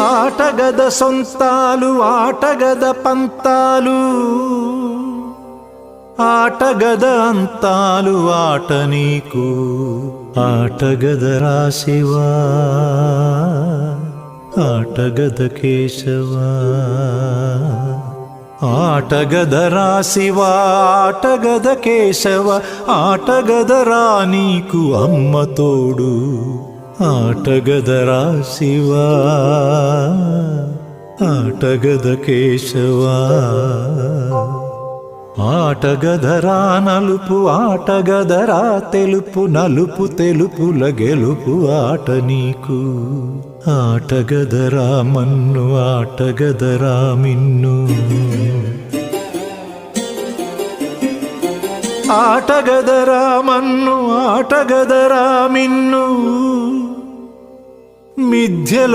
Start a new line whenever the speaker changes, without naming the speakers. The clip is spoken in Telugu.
ఆటగద సొంతాలు ఆటగద పంతాలు ఆటగద అంతాలు ఆట నీకు ఆటగద రాశివా ఆటగద కేశవా ఆటగద రాశివా ఆటగద కేశవ ఆటగద రా నీకు అమ్మ తోడు ఆటగద రాశివా ఆటగద కేశవా ఆటగదరా నలుపు ఆటగదరా తెలుపు నలుపు తెలుపుల గెలుపు ఆట నీకు ఆటగదరా మన్ను ఆటగదరా మిన్ను ఆటగదరా మన్ను ఆటగదరా మిన్ను మిథ్యలో